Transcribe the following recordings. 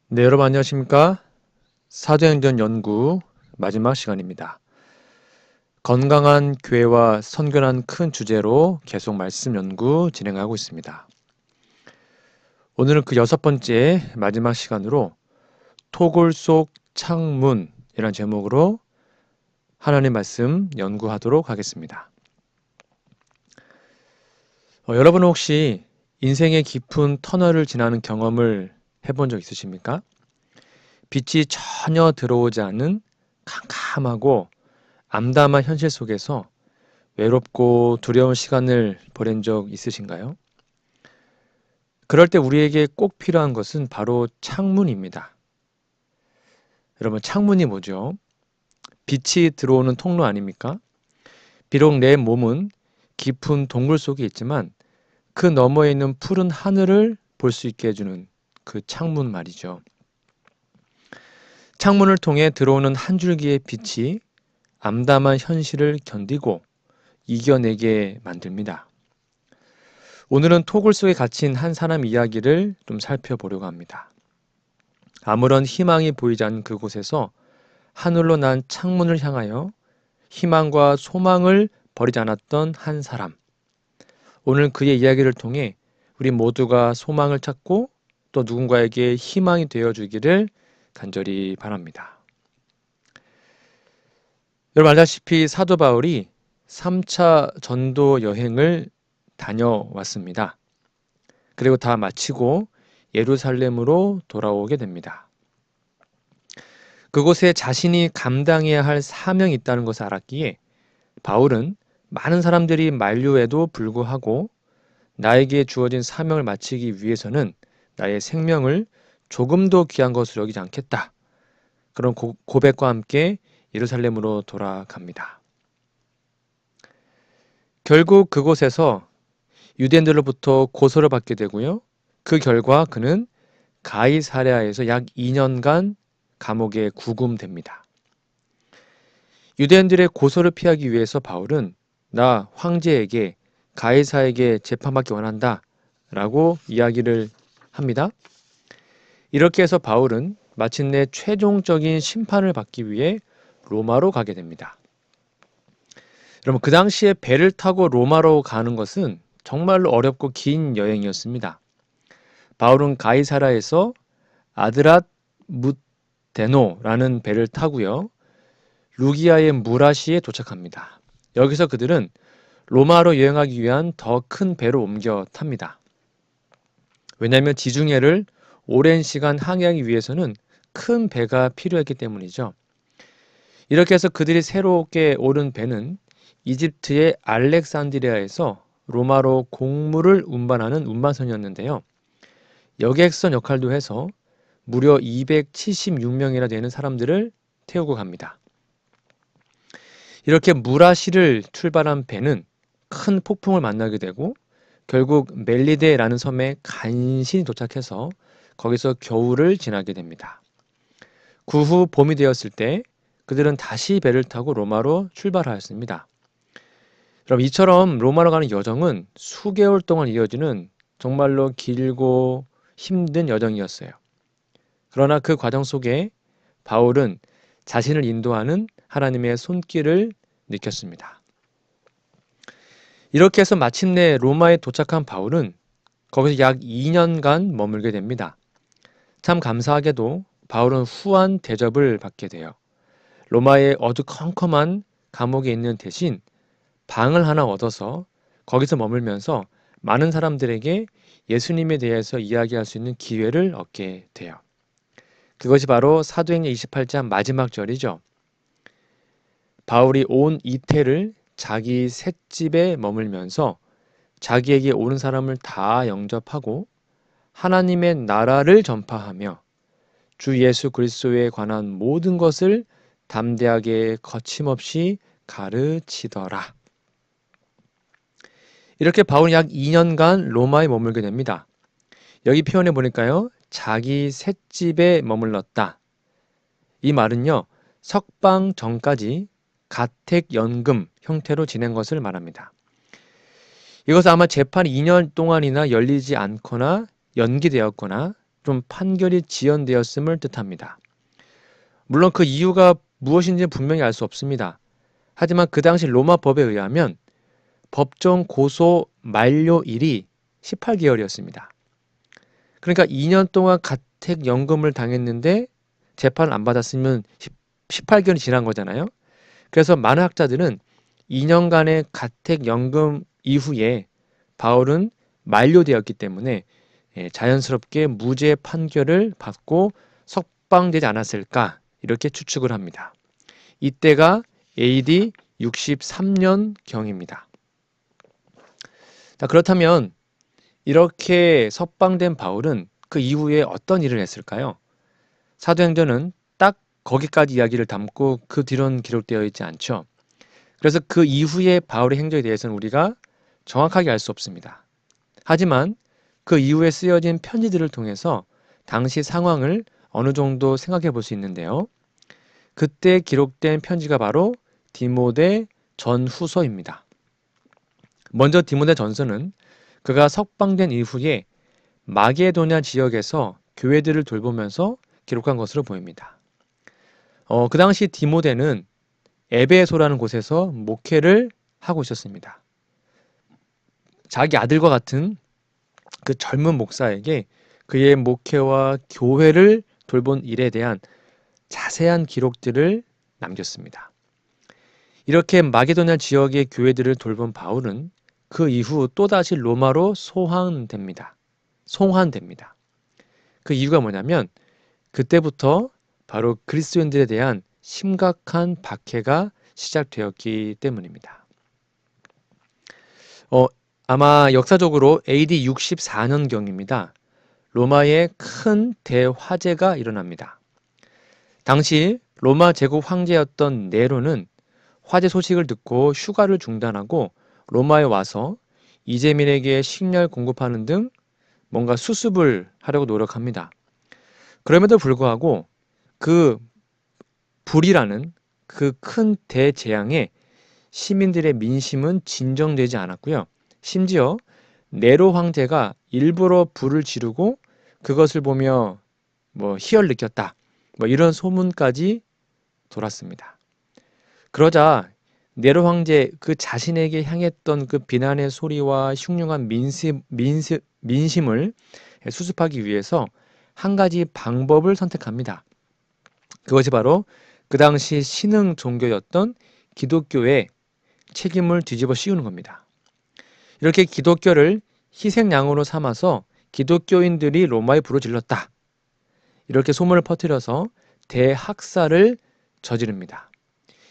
네, 여러분 안녕하십니까? 사도행전 연구 마지막 시간입니다. 건강한 교회와 선교란 큰 주제로 계속 말씀 연구 진행하고 있습니다. 오늘은 그 여섯 번째 마지막 시간으로 토굴 속 창문이라는 제목으로 하나님 말씀 연구하도록 하겠습니다. 여러분은 혹시 인생의 깊은 터널을 지나는 경험을 해본 적 있으십니까? 빛이 전혀 들어오지 않는 캄캄하고 암담한 현실 속에서 외롭고 두려운 시간을 보낸 적 있으신가요? 그럴 때 우리에게 꼭 필요한 것은 바로 창문입니다. 여러분, 창문이 뭐죠? 빛이 들어오는 통로 아닙니까? 비록 내 몸은 깊은 동굴 속에 있지만 그 너머에 있는 푸른 하늘을 볼 수 있게 해주는 그 창문 말이죠. 창문을 통해 들어오는 한 줄기의 빛이 암담한 현실을 견디고 이겨내게 만듭니다. 오늘은 토굴 속에 갇힌 한 사람 이야기를 좀 살펴보려고 합니다. 아무런 희망이 보이지 않는 그곳에서 하늘로 난 창문을 향하여 희망과 소망을 버리지 않았던 한 사람. 오늘 그의 이야기를 통해 우리 모두가 소망을 찾고 또 누군가에게 희망이 되어주기를 간절히 바랍니다. 여러분 알다시피 사도 바울이 3차 전도 여행을 다녀왔습니다. 그리고 다 마치고 예루살렘으로 돌아오게 됩니다. 그곳에 자신이 감당해야 할 사명이 있다는 것을 알았기에 바울은 많은 사람들이 만류에도 불구하고 나에게 주어진 사명을 마치기 위해서는 나의 생명을 조금도 귀한 것으로 여기지 않겠다. 그런 고백과 함께 예루살렘으로 돌아갑니다. 결국 그곳에서 유대인들로부터 고소를 받게 되고요. 그 결과 그는 가이사랴에서 약 2년간 감옥에 구금됩니다. 유대인들의 고소를 피하기 위해서 바울은 나 황제에게 가이사에게 재판받기 원한다 라고 이야기를 합니다. 이렇게 해서 바울은 마침내 최종적인 심판을 받기 위해 로마로 가게 됩니다. 여러분 그 당시에 배를 타고 로마로 가는 것은 정말로 어렵고 긴 여행이었습니다. 바울은 가이사라에서 아드랏 무데노라는 배를 타고요. 루기아의 무라시에 도착합니다. 여기서 그들은 로마로 여행하기 위한 더 큰 배로 옮겨 탑니다. 왜냐하면 지중해를 오랜 시간 항해하기 위해서는 큰 배가 필요했기 때문이죠. 이렇게 해서 그들이 새롭게 오른 배는 이집트의 알렉산드리아에서 로마로 곡물을 운반하는 운반선이었는데요. 여객선 역할도 해서 무려 276명이나 되는 사람들을 태우고 갑니다. 이렇게 무라시를 출발한 배는 큰 폭풍을 만나게 되고 결국 멜리데라는 섬에 간신히 도착해서 거기서 겨울을 지나게 됩니다. 그 후 봄이 되었을 때 그들은 다시 배를 타고 로마로 출발하였습니다. 그럼 이처럼 로마로 가는 여정은 수개월 동안 이어지는 정말로 길고 힘든 여정이었어요. 그러나 그 과정 속에 바울은 자신을 인도하는 하나님의 손길을 느꼈습니다. 이렇게 해서 마침내 로마에 도착한 바울은 거기서 약 2년간 머물게 됩니다. 참 감사하게도 바울은 후한 대접을 받게 돼요. 로마의 어두컴컴한 감옥에 있는 대신 방을 하나 얻어서 거기서 머물면서 많은 사람들에게 예수님에 대해서 이야기할 수 있는 기회를 얻게 돼요. 그것이 바로 사도행전 28장 마지막 절이죠. 바울이 온 이태를 자기 셋집에 머물면서 자기에게 오는 사람을 다 영접하고 하나님의 나라를 전파하며 주 예수 그리스도에 관한 모든 것을 담대하게 거침없이 가르치더라. 이렇게 바울은 약 2년간 로마에 머물게 됩니다. 여기 표현해 보니까요. 자기 셋집에 머물렀다. 이 말은요. 석방 전까지 가택연금 형태로 지낸 것을 말합니다. 이것은 아마 재판이 2년 동안이나 열리지 않거나 연기되었거나 좀 판결이 지연되었음을 뜻합니다. 물론 그 이유가 무엇인지 분명히 알 수 없습니다. 하지만 그 당시 로마 법에 의하면 법정 고소 만료일이 18개월이었습니다. 그러니까 2년 동안 가택연금을 당했는데 재판을 안 받았으면 18개월이 지난 거잖아요. 그래서 많은 학자들은 2년간의 가택연금 이후에 바울은 만료되었기 때문에 자연스럽게 무죄 판결을 받고 석방되지 않았을까 이렇게 추측을 합니다. 이때가 AD 63년경입니다. 자, 그렇다면 이렇게 석방된 바울은 그 이후에 어떤 일을 했을까요? 사도행전은 딱 거기까지 이야기를 담고 그 뒤로는 기록되어 있지 않죠. 그래서 그 이후의 바울의 행적에 대해서는 우리가 정확하게 알 수 없습니다. 하지만 그 이후에 쓰여진 편지들을 통해서 당시 상황을 어느 정도 생각해 볼 수 있는데요. 그때 기록된 편지가 바로 디모데 전후서입니다. 먼저 디모데 전서는 그가 석방된 이후에 마게도냐 지역에서 교회들을 돌보면서 기록한 것으로 보입니다. 그 당시 디모데는 에베소라는 곳에서 목회를 하고 있었습니다. 자기 아들과 같은 그 젊은 목사에게 그의 목회와 교회를 돌본 일에 대한 자세한 기록들을 남겼습니다. 이렇게 마게도냐 지역의 교회들을 돌본 바울은 그 이후 또다시 로마로 송환됩니다. 그 이유가 뭐냐면 그때부터 바로 그리스도인들에 대한 심각한 박해가 시작되었기 때문입니다. 아마 역사적으로 AD 64년경입니다. 로마에 큰 대화재가 일어납니다. 당시 로마 제국 황제였던 네로는 화재 소식을 듣고 휴가를 중단하고 로마에 와서 이재민에게 식량 공급하는 등 뭔가 수습을 하려고 노력합니다. 그럼에도 불구하고 그 불이라는 그 큰 대재앙에 시민들의 민심은 진정되지 않았고요. 심지어 네로 황제가 일부러 불을 지르고 그것을 보며 희열 느꼈다. 이런 소문까지 돌았습니다. 그러자 네로 황제 그 자신에게 향했던 그 비난의 소리와 흉흉한 민심을 수습하기 위해서 한 가지 방법을 선택합니다. 그것이 바로 그 당시 신흥 종교였던 기독교의 책임을 뒤집어 씌우는 겁니다. 이렇게 기독교를 희생양으로 삼아서 기독교인들이 로마에 불을 질렀다. 이렇게 소문을 퍼뜨려서 대학살을 저지릅니다.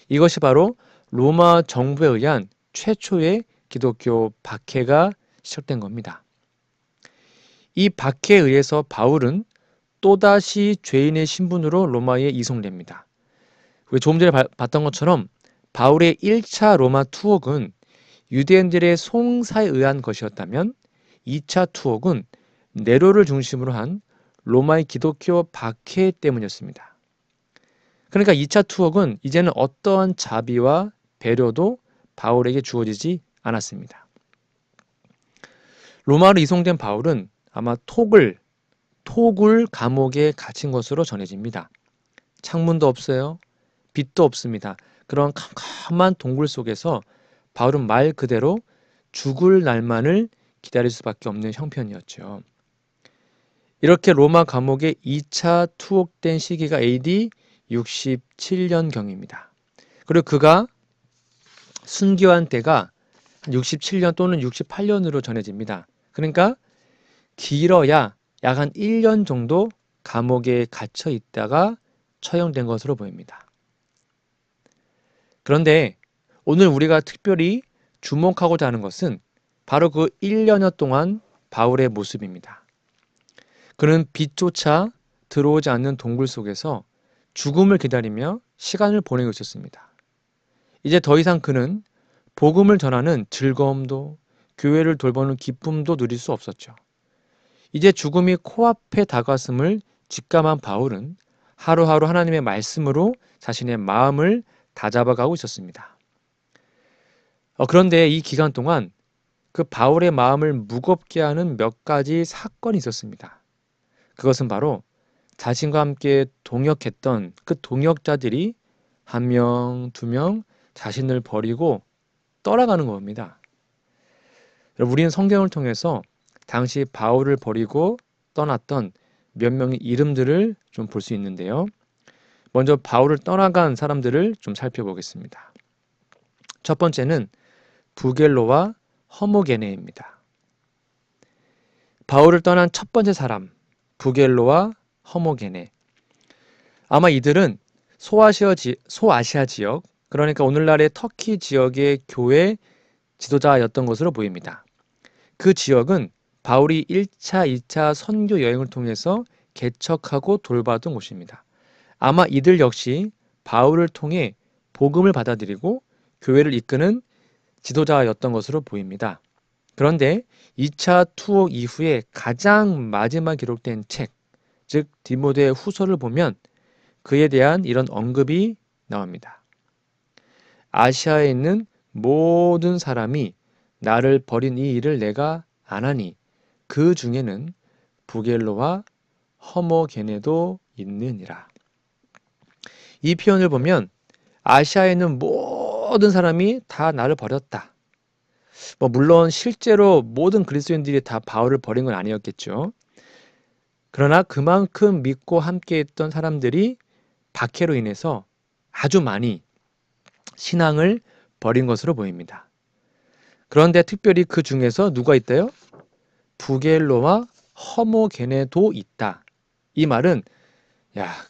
이것이 바로 로마 정부에 의한 최초의 기독교 박해가 시작된 겁니다. 이 박해에 의해서 바울은 또다시 죄인의 신분으로 로마에 이송됩니다. 조금 전에 봤던 것처럼 바울의 1차 로마 투옥은 유대인들의 송사에 의한 것이었다면 2차 투옥은 네로를 중심으로 한 로마의 기독교 박해 때문이었습니다. 그러니까 2차 투옥은 이제는 어떠한 자비와 배려도 바울에게 주어지지 않았습니다. 로마로 이송된 바울은 아마 토굴 감옥에 갇힌 것으로 전해집니다. 창문도 없어요. 빛도 없습니다. 그런 캄캄한 동굴 속에서 바울은 말 그대로 죽을 날만을 기다릴 수밖에 없는 형편이었죠. 이렇게 로마 감옥에 2차 투옥된 시기가 AD 67년경입니다. 그리고 그가 순교한 때가 67년 또는 68년으로 전해집니다. 그러니까 길어야 약 한 1년 정도 감옥에 갇혀 있다가 처형된 것으로 보입니다. 그런데 오늘 우리가 특별히 주목하고자 하는 것은 바로 그 1년여 동안 바울의 모습입니다. 그는 빛조차 들어오지 않는 동굴 속에서 죽음을 기다리며 시간을 보내고 있었습니다. 이제 더 이상 그는 복음을 전하는 즐거움도 교회를 돌보는 기쁨도 누릴 수 없었죠. 이제 죽음이 코앞에 다가왔음을 직감한 바울은 하루하루 하나님의 말씀으로 자신의 마음을 다잡아가고 있었습니다. 그런데 이 기간 동안 그 바울의 마음을 무겁게 하는 몇 가지 사건이 있었습니다. 그것은 바로 자신과 함께 동역했던 그 동역자들이 한 명, 두 명 자신을 버리고 떠나가는 겁니다. 우리는 성경을 통해서 당시 바울을 버리고 떠났던 몇 명의 이름들을 좀 볼 수 있는데요. 먼저 바울을 떠나간 사람들을 좀 살펴보겠습니다. 첫 번째는 부겔로와 허모게네입니다. 바울을 떠난 첫 번째 사람, 부겔로와 허모게네. 아마 이들은 소아시아 지역, 그러니까 오늘날의 터키 지역의 교회 지도자였던 것으로 보입니다. 그 지역은 바울이 1차, 2차 선교 여행을 통해서 개척하고 돌봐둔 곳입니다. 아마 이들 역시 바울을 통해 복음을 받아들이고 교회를 이끄는 지도자였던 것으로 보입니다. 그런데 2차 투어 이후에 가장 마지막 기록된 책, 즉 디모데 후서를 보면 그에 대한 이런 언급이 나옵니다. 아시아에 있는 모든 사람이 나를 버린 이 일을 내가 안 하니 그 중에는 부겔로와 허모게네도 있느니라. 이 표현을 보면 아시아에 있는 모든 사람이 다 나를 버렸다. 물론 실제로 모든 그리스도인들이 다 바울을 버린 건 아니었겠죠. 그러나 그만큼 믿고 함께했던 사람들이 박해로 인해서 아주 많이 신앙을 버린 것으로 보입니다. 그런데 특별히 그 중에서 누가 있대요? 부겔로와 허모게네도 있다. 이 말은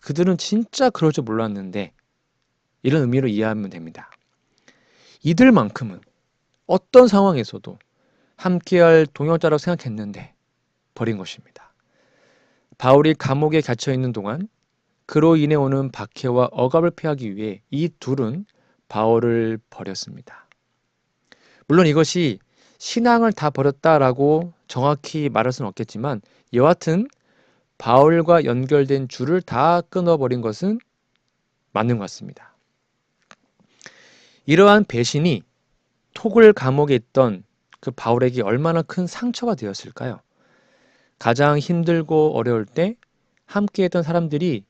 그들은 진짜 그럴 줄 몰랐는데 이런 의미로 이해하면 됩니다. 이들만큼은 어떤 상황에서도 함께할 동역자라고 생각했는데 버린 것입니다. 바울이 감옥에 갇혀 있는 동안 그로 인해 오는 박해와 억압을 피하기 위해 이 둘은 바울을 버렸습니다. 물론 이것이 신앙을 다 버렸다라고 정확히 말할 수는 없겠지만 여하튼 바울과 연결된 줄을 다 끊어버린 것은 맞는 것 같습니다. 이러한 배신이 토굴 감옥에 있던 그 바울에게 얼마나 큰 상처가 되었을까요? 가장 힘들고 어려울 때 함께했던 사람들이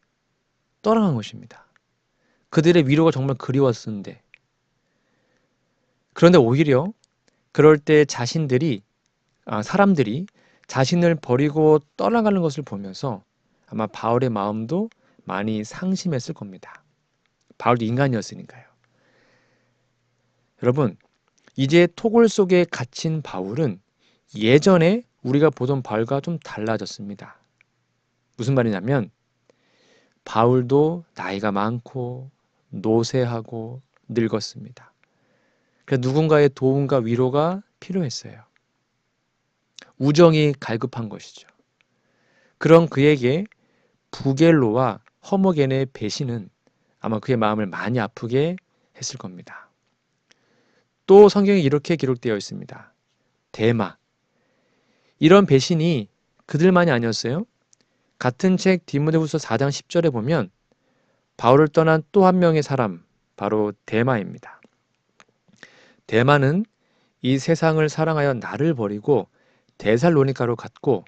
떠나간 것입니다. 그들의 위로가 정말 그리웠는데 그런데 오히려 그럴 때 사람들이 자신을 버리고 떠나가는 것을 보면서 아마 바울의 마음도 많이 상심했을 겁니다. 바울도 인간이었으니까요. 여러분, 이제 토굴 속에 갇힌 바울은 예전에 우리가 보던 바울과 좀 달라졌습니다. 무슨 말이냐면 바울도 나이가 많고 노쇠하고 늙었습니다. 그래서 누군가의 도움과 위로가 필요했어요. 우정이 갈급한 것이죠. 그런 그에게 부겔로와 허모게네의 배신은 아마 그의 마음을 많이 아프게 했을 겁니다. 또 성경에 이렇게 기록되어 있습니다. 데마. 이런 배신이 그들만이 아니었어요. 같은 책 디모데후서 4장 10절에 보면 바울을 떠난 또 한 명의 사람, 바로 데마입니다. 데마는 이 세상을 사랑하여 나를 버리고 데살로니가로 갔고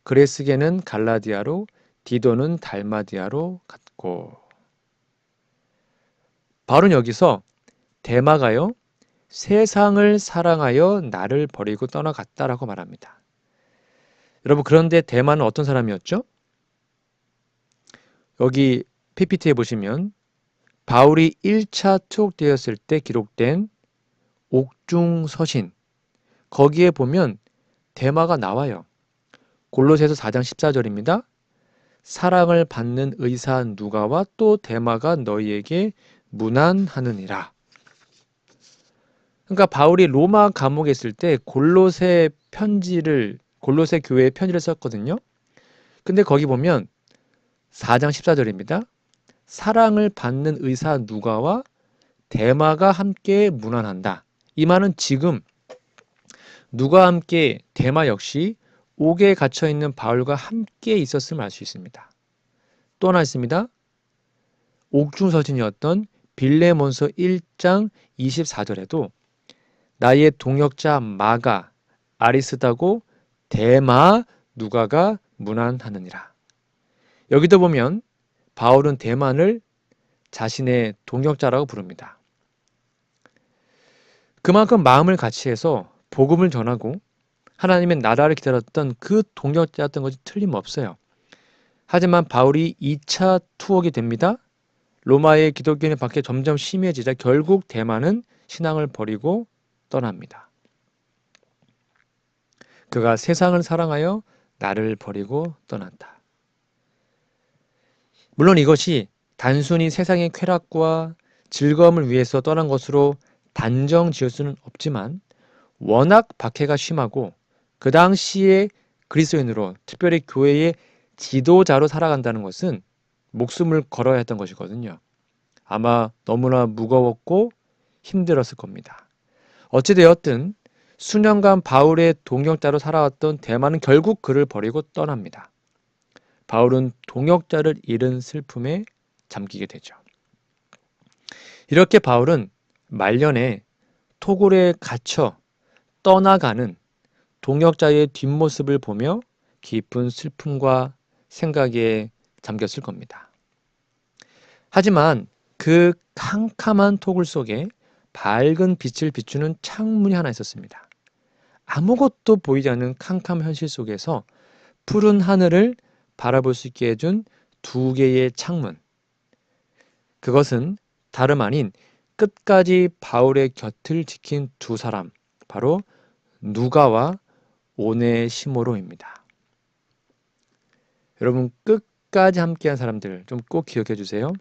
그레스게는 갈라디아로 디도는 달마디아로 갔고. 바울은 여기서 데마가요 세상을 사랑하여 나를 버리고 떠나갔다라고 말합니다. 여러분, 그런데 데마는 어떤 사람이었죠? 여기 PPT에 보시면 바울이 1차 투옥되었을 때 기록된 옥중서신, 거기에 보면 데마가 나와요. 골로새서 4장 14절입니다. 사랑을 받는 의사 누가와 또 데마가 너희에게 문안하느니라. 그러니까 바울이 로마 감옥에 있을 때 골로새 교회에 편지를 썼거든요. 근데 거기 보면 4장 14절입니다. 사랑을 받는 의사 누가와 데마가 함께 문안한다. 이 말은 지금 누가와 함께 데마 역시 옥에 갇혀 있는 바울과 함께 있었음을 알 수 있습니다. 또 하나 있습니다. 옥중서신이었던 빌레몬서 1장 24절에도 나의 동역자 마가, 아리스다고 데마, 누가가 문안하느니라. 여기도 보면 바울은 대만을 자신의 동역자라고 부릅니다. 그만큼 마음을 같이해서 복음을 전하고 하나님의 나라를 기다렸던 그 동역자였던 것이 틀림없어요. 하지만 바울이 2차 투옥이 됩니다. 로마의 기독교인의 박해 점점 심해지자 결국 대만은 신앙을 버리고 떠납니다. 그가 세상을 사랑하여 나를 버리고 떠난다. 물론 이것이 단순히 세상의 쾌락과 즐거움을 위해서 떠난 것으로 단정 지을 수는 없지만 워낙 박해가 심하고 그 당시에 그리스도인으로 특별히 교회의 지도자로 살아간다는 것은 목숨을 걸어야 했던 것이거든요. 아마 너무나 무거웠고 힘들었을 겁니다. 어찌되었든 수년간 바울의 동역자로 살아왔던 대만은 결국 그를 버리고 떠납니다. 바울은 동역자를 잃은 슬픔에 잠기게 되죠. 이렇게 바울은 말년에 토굴에 갇혀 떠나가는 동역자의 뒷모습을 보며 깊은 슬픔과 생각에 잠겼을 겁니다. 하지만 그 캄캄한 토굴 속에 밝은 빛을 비추는 창문이 하나 있었습니다. 아무것도 보이지 않는 캄캄 현실 속에서 푸른 하늘을 바라볼 수 있게 해준 두 개의 창문. 그것은 다름 아닌 끝까지 바울의 곁을 지킨 두 사람, 바로 누가와 오네시모로입니다. 여러분, 끝까지 함께한 사람들 좀 꼭 기억해 주세요.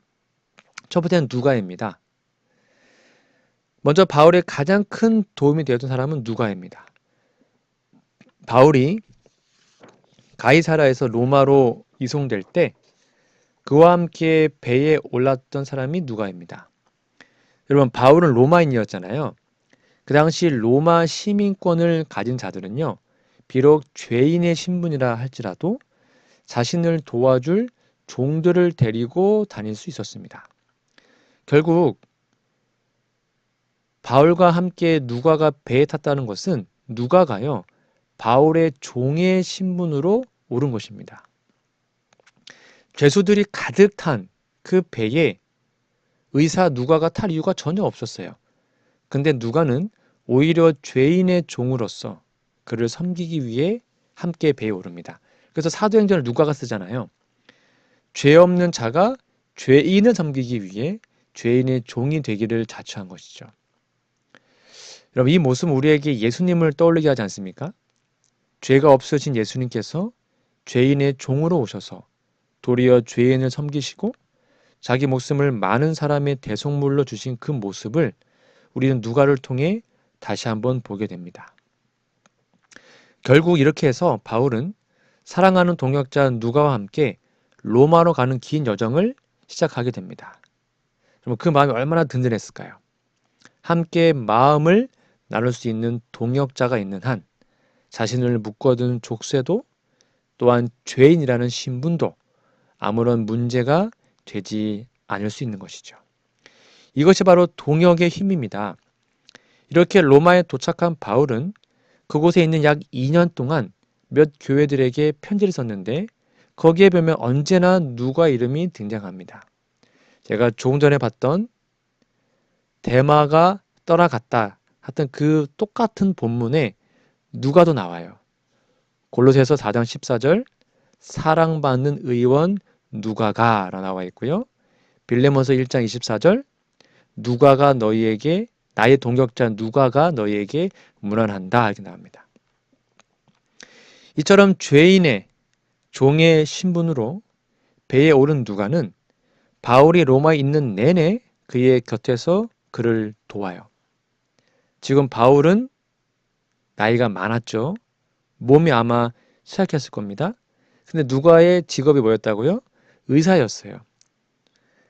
첫 번째는 누가입니다. 먼저 바울의 가장 큰 도움이 되었던 사람은 누가입니다. 바울이 가이사라에서 로마로 이송될 때 그와 함께 배에 올랐던 사람이 누가입니다. 여러분, 바울은 로마인이었잖아요. 그 당시 로마 시민권을 가진 자들은요, 비록 죄인의 신분이라 할지라도 자신을 도와줄 종들을 데리고 다닐 수 있었습니다. 결국 바울과 함께 누가가 배에 탔다는 것은 누가가요, 바울의 종의 신분으로 오른 것입니다. 죄수들이 가득 탄 그 배에 의사 누가가 탈 이유가 전혀 없었어요. 근데 누가는 오히려 죄인의 종으로서 그를 섬기기 위해 함께 배에 오릅니다. 그래서 사도행전을 누가가 쓰잖아요. 죄 없는 자가 죄인을 섬기기 위해 죄인의 종이 되기를 자처한 것이죠. 여러분, 이 모습은 우리에게 예수님을 떠올리게 하지 않습니까? 죄가 없으신 예수님께서 죄인의 종으로 오셔서 도리어 죄인을 섬기시고 자기 목숨을 많은 사람의 대속물로 주신 그 모습을 우리는 누가를 통해 다시 한번 보게 됩니다. 결국 이렇게 해서 바울은 사랑하는 동역자 누가와 함께 로마로 가는 긴 여정을 시작하게 됩니다. 그럼 그 마음이 얼마나 든든했을까요? 함께 마음을 나눌 수 있는 동역자가 있는 한 자신을 묶어둔 족쇄도 또한 죄인이라는 신분도 아무런 문제가 되지 않을 수 있는 것이죠. 이것이 바로 동역의 힘입니다. 이렇게 로마에 도착한 바울은 그곳에 있는 약 2년 동안 몇 교회들에게 편지를 썼는데 거기에 보면 언제나 누가 이름이 등장합니다. 제가 조금 전에 봤던 데마가 떠나갔다 하여튼 그 똑같은 본문에 누가도 나와요. 골로새서 4장 14절 사랑받는 의원 누가가 라 나와 있고요. 빌레몬서 1장 24절 누가가 너희에게 나의 동역자 누가가 너희에게 문안한다 이렇게 나옵니다. 이처럼 죄인의 종의 신분으로 배에 오른 누가는 바울이 로마에 있는 내내 그의 곁에서 그를 도와요. 지금 바울은 나이가 많았죠. 몸이 아마 쇠약했을 겁니다. 근데 누가의 직업이 뭐였다고요? 의사였어요.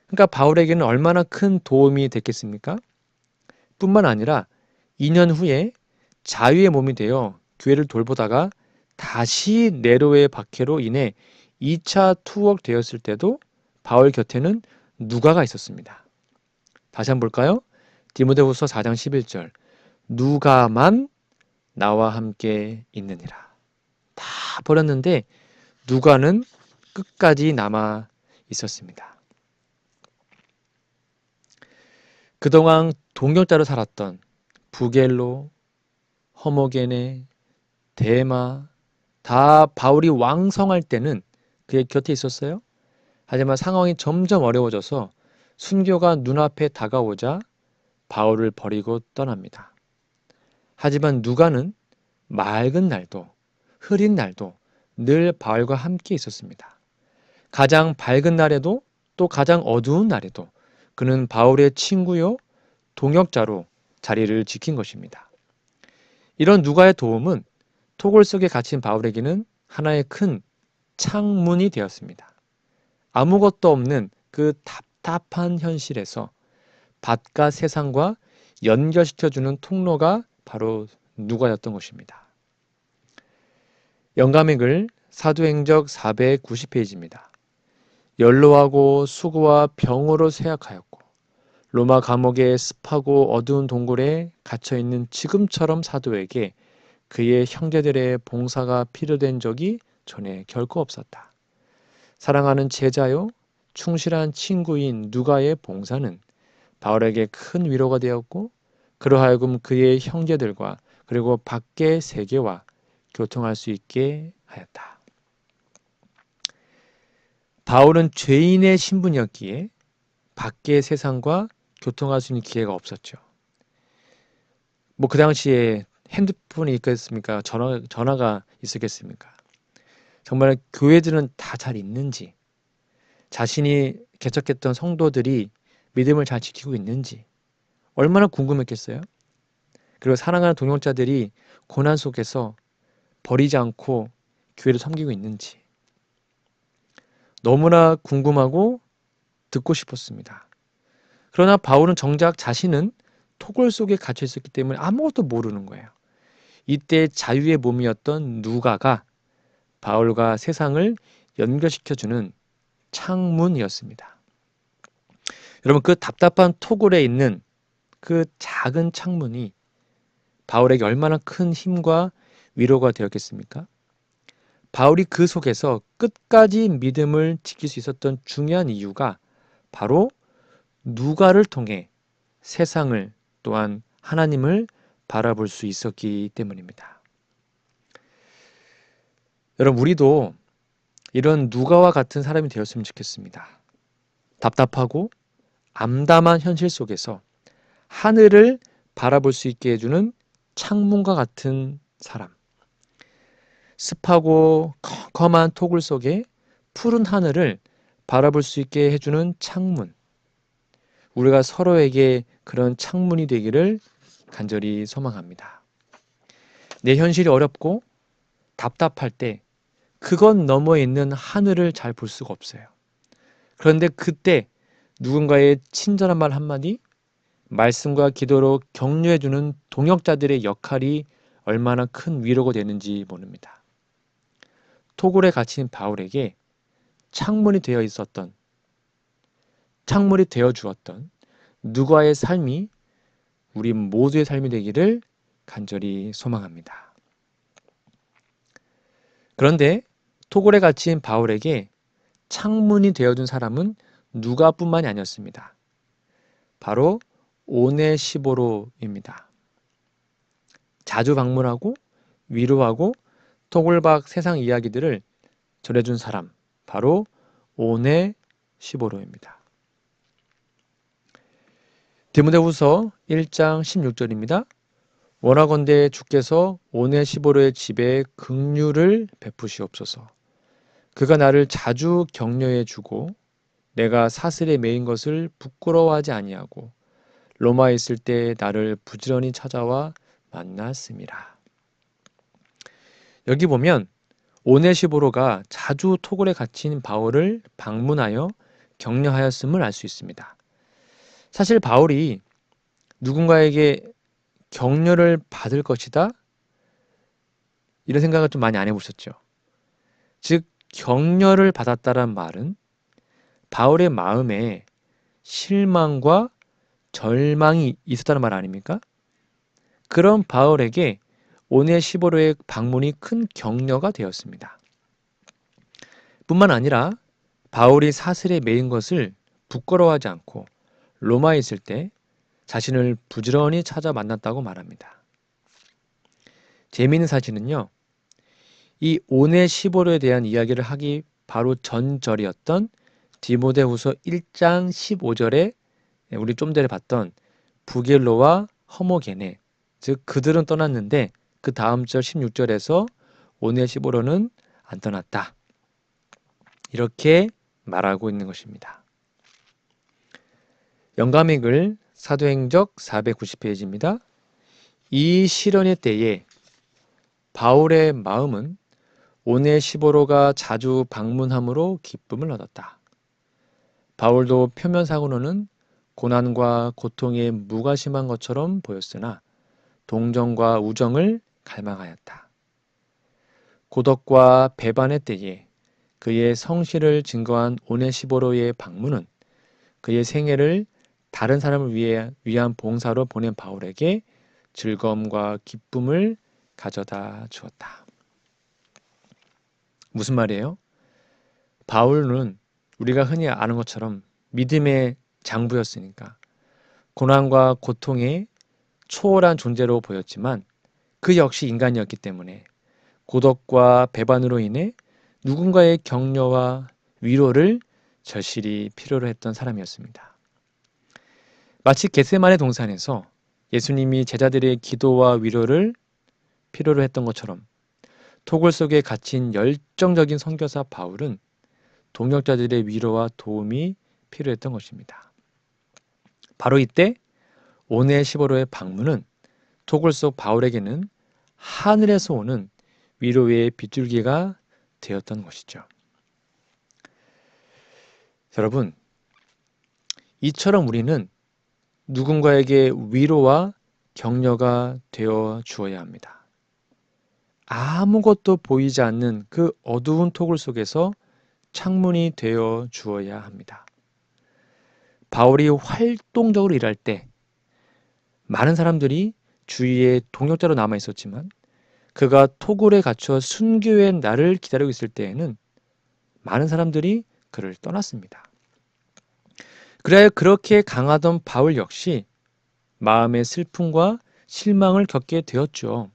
그러니까 바울에게는 얼마나 큰 도움이 됐겠습니까? 뿐만 아니라 2년 후에 자유의 몸이 되어 교회를 돌보다가 다시 네로의 박해로 인해 2차 투옥 되었을 때도 바울 곁에는 누가가 있었습니다. 다시 한번 볼까요? 디모데후서 4장 11절 누가만 나와 함께 있느니라. 다 버렸는데 누가는 끝까지 남아 있었습니다. 그동안 동역자로 살았던 부겔로, 허모게네, 데마 다 바울이 왕성할 때는 그의 곁에 있었어요. 하지만 상황이 점점 어려워져서 순교가 눈앞에 다가오자 바울을 버리고 떠납니다. 하지만 누가는 맑은 날도 흐린 날도 늘 바울과 함께 있었습니다. 가장 밝은 날에도 또 가장 어두운 날에도 그는 바울의 친구요 동역자로 자리를 지킨 것입니다. 이런 누가의 도움은 토굴 속에 갇힌 바울에게는 하나의 큰 창문이 되었습니다. 아무것도 없는 그 답답한 현실에서 바깥 세상과 연결시켜주는 통로가 바로 누가였던 것입니다. 영감의 글 사도행적 490페이지입니다. 연로하고 수고와 병으로 쇠약하였고 로마 감옥의 습하고 어두운 동굴에 갇혀있는 지금처럼 사도에게 그의 형제들의 봉사가 필요된 적이 전에 결코 없었다. 사랑하는 제자요 충실한 친구인 누가의 봉사는 바울에게 큰 위로가 되었고 그로 하여금 그의 형제들과 그리고 밖의 세계와 교통할 수 있게 하였다. 바울은 죄인의 신분이었기에 밖의 세상과 교통할 수 있는 기회가 없었죠. 그 당시에 핸드폰이 있겠습니까? 전화가 있었겠습니까? 정말 교회들은 다 잘 있는지, 자신이 개척했던 성도들이 믿음을 잘 지키고 있는지 얼마나 궁금했겠어요? 그리고 사랑하는 동역자들이 고난 속에서 버리지 않고 교회를 섬기고 있는지 너무나 궁금하고 듣고 싶었습니다. 그러나 바울은 정작 자신은 토굴 속에 갇혀 있었기 때문에 아무것도 모르는 거예요. 이때 자유의 몸이었던 누가가 바울과 세상을 연결시켜주는 창문이었습니다. 여러분, 그 답답한 토굴에 있는 그 작은 창문이 바울에게 얼마나 큰 힘과 위로가 되었겠습니까? 바울이 그 속에서 끝까지 믿음을 지킬 수 있었던 중요한 이유가 바로 누가를 통해 세상을 또한 하나님을 바라볼 수 있었기 때문입니다. 여러분, 우리도 이런 누가와 같은 사람이 되었으면 좋겠습니다. 답답하고 암담한 현실 속에서 하늘을 바라볼 수 있게 해주는 창문과 같은 사람. 습하고 컴컴한 토굴 속에 푸른 하늘을 바라볼 수 있게 해주는 창문. 우리가 서로에게 그런 창문이 되기를 간절히 소망합니다. 내 현실이 어렵고 답답할 때 그건 너머에 있는 하늘을 잘 볼 수가 없어요. 그런데 그때 누군가의 친절한 말 한마디, 말씀과 기도로 격려해주는 동역자들의 역할이 얼마나 큰 위로가 되는지 모릅니다. 토굴에 갇힌 바울에게 창문이 되어 주었던 누가의 삶이 우리 모두의 삶이 되기를 간절히 소망합니다. 그런데 토굴에 갇힌 바울에게 창문이 되어준 사람은 누가뿐만이 아니었습니다. 바로 오네시보로입니다. 자주 방문하고 위로하고 토굴 밖 세상 이야기들을 전해준 사람, 바로 오네시보로입니다. 디모데후서 1장 16절입니다. 원하건대 주께서 오네시보로의 집에 긍휼을 베푸시옵소서. 그가 나를 자주 격려해 주고 내가 사슬에 매인 것을 부끄러워하지 아니하고 로마에 있을 때 나를 부지런히 찾아와 만났음이라. 여기 보면 오네시보로가 자주 토굴에 갇힌 바울을 방문하여 격려하였음을 알 수 있습니다. 사실 바울이 누군가에게 격려를 받을 것이다? 이런 생각을 좀 많이 안 해보셨죠? 즉 격려를 받았다란 말은 바울의 마음에 실망과 절망이 있었다는 말 아닙니까? 그런 바울에게 오네시보로의 방문이 큰 격려가 되었습니다. 뿐만 아니라 바울이 사슬에 매인 것을 부끄러워하지 않고 로마에 있을 때 자신을 부지런히 찾아 만났다고 말합니다. 재미있는 사실은요. 이 오네시보로에 대한 이야기를 하기 바로 전절이었던 디모데후서 1장 15절에 우리 좀 전에 봤던 부겔로와 허모게네, 즉 그들은 떠났는데 그 다음 절 16절에서 오네시보로는 안 떠났다. 이렇게 말하고 있는 것입니다. 영감의 글 사도행적 490페이지입니다. 이 시련의 때에 바울의 마음은 오네시보로가 자주 방문함으로 기쁨을 얻었다. 바울도 표면상으로는 고난과 고통에 무관심한 것처럼 보였으나 동정과 우정을 갈망하였다. 고독과 배반의 때에 그의 성실을 증거한 오네시보로의 방문은 그의 생애를 다른 사람을 위한 봉사로 보낸 바울에게 즐거움과 기쁨을 가져다 주었다. 무슨 말이에요? 바울은 우리가 흔히 아는 것처럼 믿음의 장부였으니까 고난과 고통에 초월한 존재로 보였지만 그 역시 인간이었기 때문에 고독과 배반으로 인해 누군가의 격려와 위로를 절실히 필요로 했던 사람이었습니다. 마치 겟세마네 동산에서 예수님이 제자들의 기도와 위로를 필요로 했던 것처럼 토굴 속에 갇힌 열정적인 선교사 바울은 동역자들의 위로와 도움이 필요했던 것입니다. 바로 이때 오네시보로의 방문은 토굴 속 바울에게는 하늘에서 오는 위로의 빗줄기가 되었던 것이죠. 여러분, 이처럼 우리는 누군가에게 위로와 격려가 되어 주어야 합니다. 아무것도 보이지 않는 그 어두운 토굴 속에서 창문이 되어 주어야 합니다. 바울이 활동적으로 일할 때 많은 사람들이 주위에 동역자로 남아 있었지만 그가 토굴에 갇혀 순교의 날을 기다리고 있을 때에는 많은 사람들이 그를 떠났습니다. 그래야 그렇게 강하던 바울 역시 마음의 슬픔과 실망을 겪게 되었죠.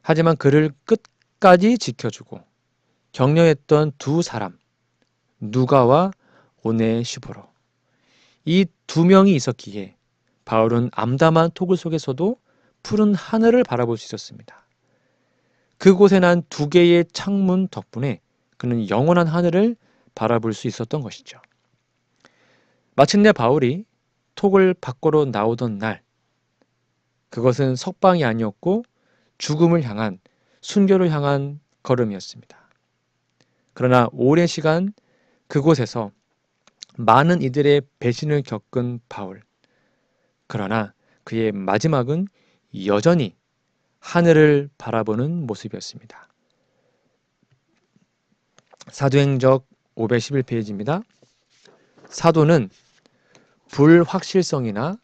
하지만 그를 끝까지 지켜주고 격려했던 두 사람, 누가와 오네시보로. 이 두 명이 있었기에 바울은 암담한 토굴 속에서도 푸른 하늘을 바라볼 수 있었습니다. 그곳에 난 두 개의 창문 덕분에 그는 영원한 하늘을 바라볼 수 있었던 것이죠. 마침내 바울이 토굴 밖으로 나오던 날, 그것은 석방이 아니었고 죽음을 향한, 순교를 향한 걸음이었습니다. 그러나 오랜 시간 그곳에서 많은 이들의 배신을 겪은 바울. 그러나 그의 마지막은 여전히 하늘을 바라보는 모습이었습니다. 사도행적 511페이지입니다. 사도는 불확실성이나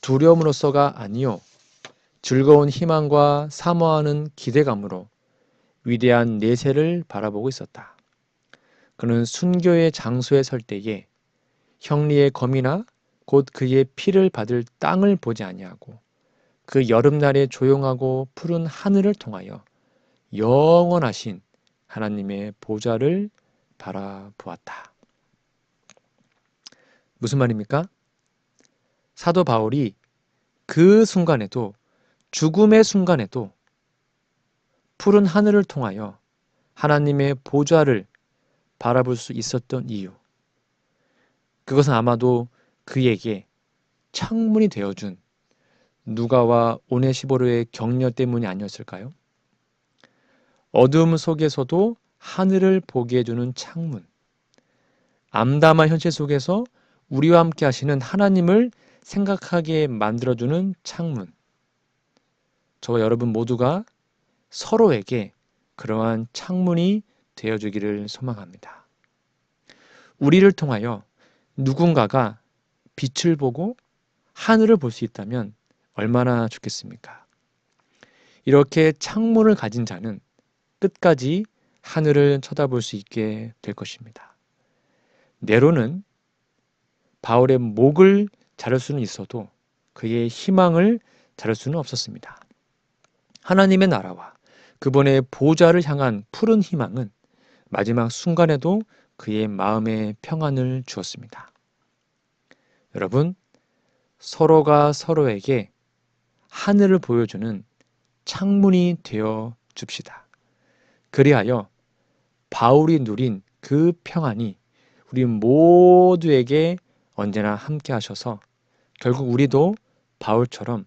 두려움으로서가 아니요 즐거운 희망과 사모하는 기대감으로 위대한 내세를 바라보고 있었다. 그는 순교의 장소에 설 때에 형리의 검이나 곧 그의 피를 받을 땅을 보지 아니하고 그 여름날의 조용하고 푸른 하늘을 통하여 영원하신 하나님의 보좌를 바라보았다. 무슨 말입니까? 사도 바울이 그 순간에도, 죽음의 순간에도 푸른 하늘을 통하여 하나님의 보좌를 바라볼 수 있었던 이유, 그것은 아마도 그에게 창문이 되어준 누가와 오네시보로의 격려 때문이 아니었을까요? 어둠 속에서도 하늘을 보게 해주는 창문, 암담한 현실 속에서 우리와 함께 하시는 하나님을 생각하게 만들어주는 창문. 저와 여러분 모두가 서로에게 그러한 창문이 되어주기를 소망합니다. 우리를 통하여 누군가가 빛을 보고 하늘을 볼 수 있다면 얼마나 좋겠습니까? 이렇게 창문을 가진 자는 끝까지 하늘을 쳐다볼 수 있게 될 것입니다. 네로는 바울의 목을 자를 수는 있어도 그의 희망을 자를 수는 없었습니다. 하나님의 나라와 그분의 보좌를 향한 푸른 희망은 마지막 순간에도 그의 마음에 평안을 주었습니다. 여러분, 서로가 서로에게 하늘을 보여주는 창문이 되어 줍시다. 그리하여 바울이 누린 그 평안이 우리 모두에게 언제나 함께 하셔서 결국 우리도 바울처럼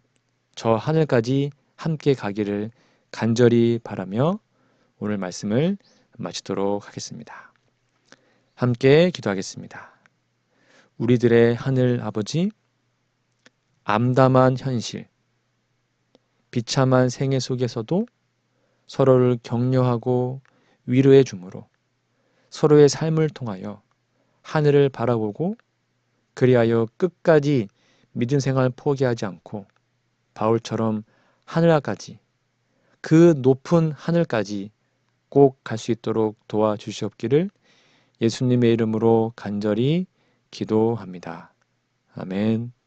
저 하늘까지 함께 가기를 간절히 바라며 오늘 말씀을 마치도록 하겠습니다. 함께 기도하겠습니다. 우리들의 하늘 아버지, 암담한 현실, 비참한 생애 속에서도 서로를 격려하고 위로해 주므로 서로의 삶을 통하여 하늘을 바라보고 그리하여 끝까지 믿음 생활 포기하지 않고 바울처럼 하늘까지 그 높은 하늘까지 꼭 갈 수 있도록 도와주시옵기를 예수님의 이름으로 간절히 기도합니다. 아멘.